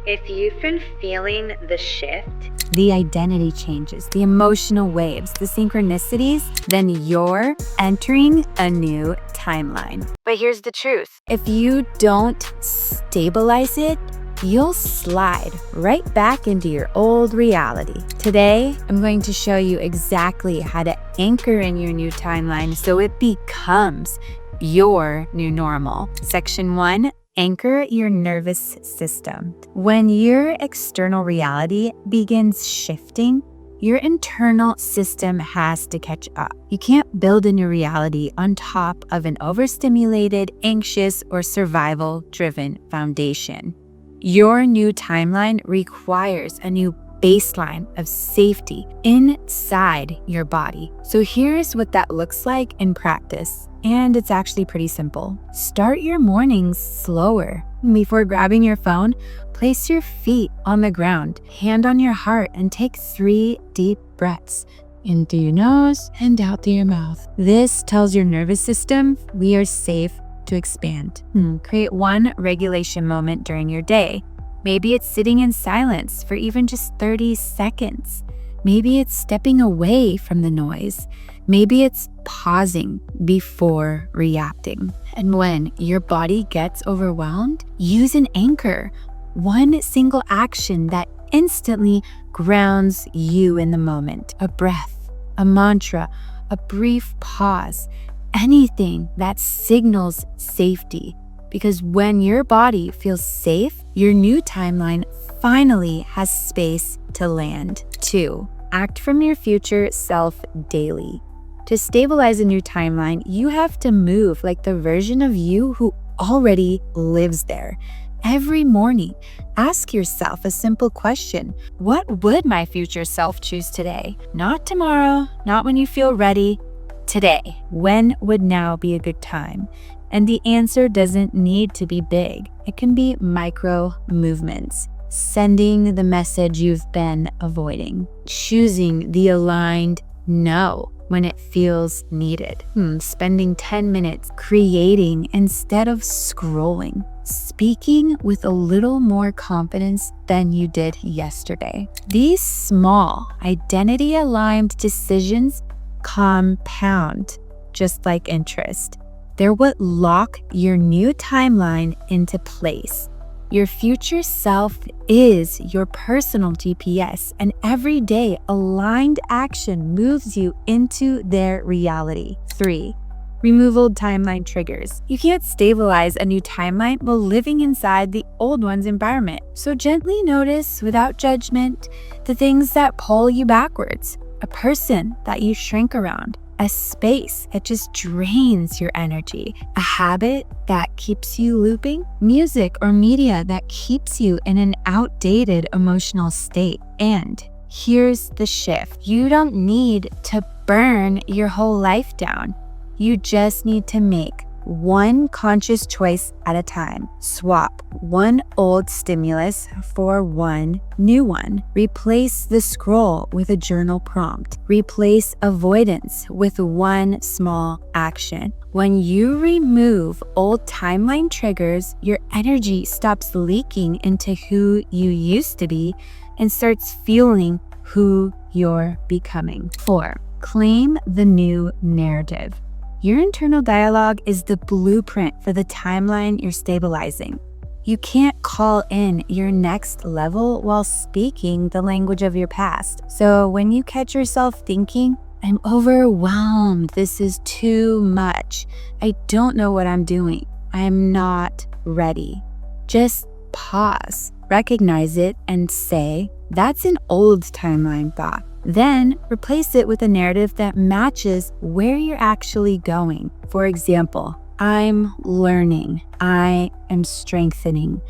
If you've been feeling the shift, the identity changes, the emotional waves, the synchronicities, then you're entering a new timeline. But here's the truth. If you don't stabilize it, you'll slide right back into your old reality. Today, I'm going to show you exactly how to anchor in your new timeline so it becomes your new normal. Section 1. Anchor your nervous system. When your external reality begins shifting, your internal system has to catch up. You can't build a new reality on top of an overstimulated, anxious, or survival-driven foundation. Your new timeline requires a new baseline of safety inside your body. So here's what that looks like in practice. And it's actually pretty simple. Start your mornings slower. Before grabbing your phone, place your feet on the ground, hand on your heart, and take 3 deep breaths. In through your nose and out through your mouth. This tells your nervous system we are safe to expand. Create one regulation moment during your day. Maybe it's sitting in silence for even just 30 seconds. Maybe it's stepping away from the noise. Maybe it's pausing before reacting. And when your body gets overwhelmed, use an anchor. One single action that instantly grounds you in the moment. A breath, a mantra, a brief pause, anything that signals safety. Because when your body feels safe, your new timeline finally has space to land. 2. Act from your future self daily. To stabilize a new timeline, you have to move like the version of you who already lives there. Every morning, ask yourself a simple question. What would my future self choose today? Not tomorrow, not when you feel ready. Today. When would now be a good time? And the answer doesn't need to be big. It can be micro movements. Sending the message you've been avoiding. Choosing the aligned no when it feels needed. Spending 10 minutes creating instead of scrolling. Speaking with a little more confidence than you did yesterday. These small, identity-aligned decisions compound just like interest. They're what lock your new timeline into place. Your future self is your personal GPS, and every day aligned action moves you into their reality. 3. Remove old timeline triggers. You can't stabilize a new timeline while living inside the old one's environment. So gently notice, without judgment, the things that pull you backwards. A person that you shrink around. A space that just drains your energy, a habit that keeps you looping, music or media that keeps you in an outdated emotional state. And here's the shift. You don't need to burn your whole life down. You just need to make one conscious choice at a time. Swap one old stimulus for one new one. Replace the scroll with a journal prompt. Replace avoidance with one small action. When you remove old timeline triggers, your energy stops leaking into who you used to be and starts fueling who you're becoming. 4. Claim the new narrative. Your internal dialogue is the blueprint for the timeline you're stabilizing. You can't call in your next level while speaking the language of your past. So when you catch yourself thinking, I'm overwhelmed, this is too much, I don't know what I'm doing, I'm not ready, just pause, recognize it, and say, that's an old timeline thought. Then replace it with a narrative that matches where you're actually going. For example, I'm learning, I am strengthening,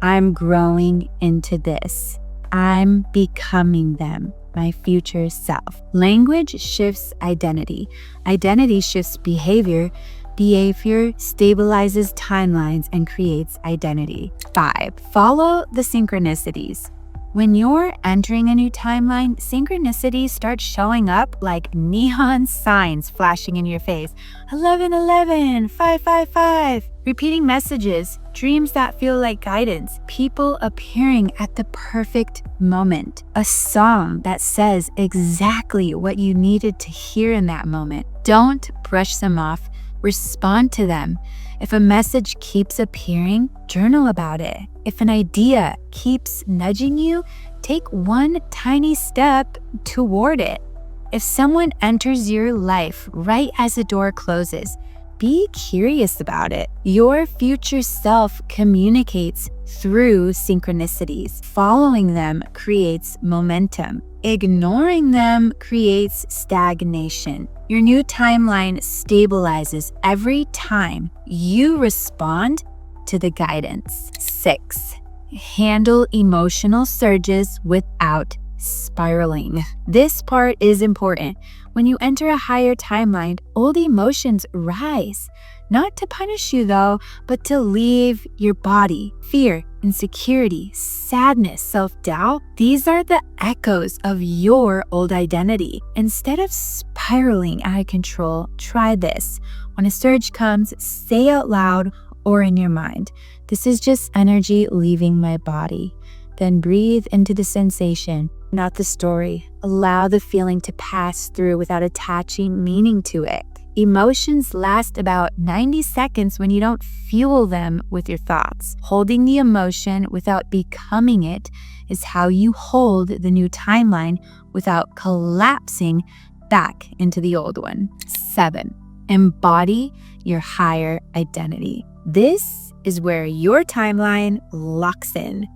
I'm growing into this, I'm becoming them, my future self. Language shifts identity. Identity shifts behavior. Behavior stabilizes timelines and creates identity. 5. Follow the synchronicities. When you're entering a new timeline, synchronicities start showing up like neon signs flashing in your face. 1111, 555. Repeating messages, dreams that feel like guidance, people appearing at the perfect moment, a song that says exactly what you needed to hear in that moment. Don't brush them off, respond to them. If a message keeps appearing, journal about it. If an idea keeps nudging you, take one tiny step toward it. If someone enters your life right as the door closes, be curious about it. Your future self communicates through synchronicities. Following them creates momentum. Ignoring them creates stagnation. Your new timeline stabilizes every time you respond to the guidance. 6. Handle emotional surges without spiraling. This part is important. When you enter a higher timeline, old emotions rise. Not to punish you though, but to leave your body. Fear, insecurity, sadness, self-doubt, these are the echoes of your old identity. Instead of spiraling out of control, try this. When a surge comes, say out loud or in your mind, "This is just energy leaving my body." Then breathe into the sensation, not the story. Allow the feeling to pass through without attaching meaning to it. Emotions last about 90 seconds when you don't fuel them with your thoughts. Holding the emotion without becoming it is how you hold the new timeline without collapsing back into the old one. 7. Embody your higher identity. This is where your timeline locks in.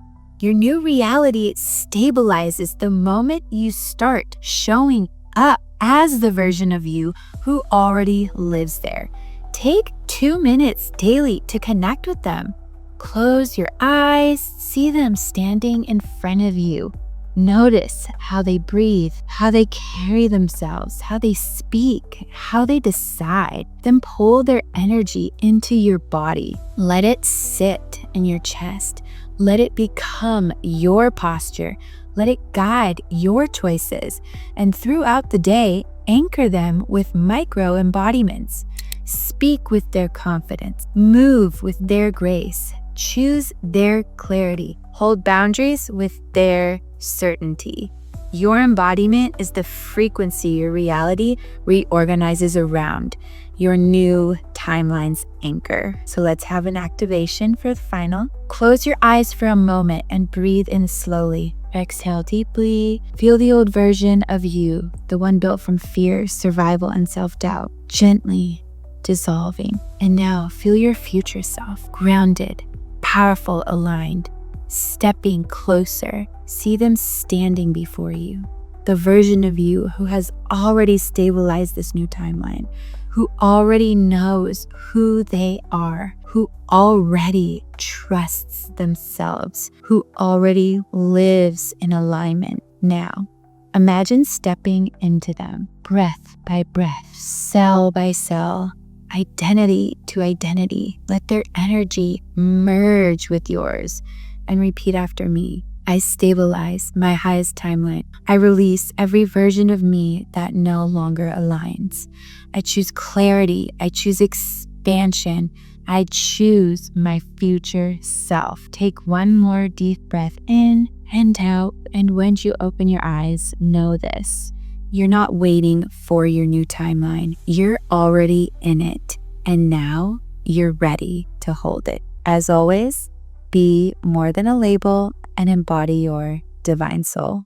Your new reality stabilizes the moment you start showing up as the version of you who already lives there. Take 2 minutes daily to connect with them. Close your eyes, see them standing in front of you. Notice how they breathe, how they carry themselves, how they speak, how they decide. Then pull their energy into your body. Let it sit in your chest. Let it become your posture. Let it guide your choices. And throughout the day, anchor them with micro embodiments. Speak with their confidence. Move with their grace. Choose their clarity. Hold boundaries with their certainty. Your embodiment is the frequency your reality reorganizes around, your new timeline's anchor. So let's have an activation for the final. Close your eyes for a moment and breathe in slowly. Exhale deeply. Feel the old version of you, the one built from fear, survival, and self-doubt, gently dissolving. And now feel your future self, grounded, powerful, aligned, stepping closer. See them standing before you, the version of you who has already stabilized this new timeline, who already knows who they are, who already trusts themselves, who already lives in alignment. Now, imagine stepping into them, breath by breath, cell by cell, identity to identity. Let their energy merge with yours and repeat after me. I stabilize my highest timeline. I release every version of me that no longer aligns. I choose clarity. I choose expansion. I choose my future self. Take one more deep breath in and out. And when you open your eyes, know this. You're not waiting for your new timeline. You're already in it. And now you're ready to hold it. As always, be more than a label and embody your divine soul.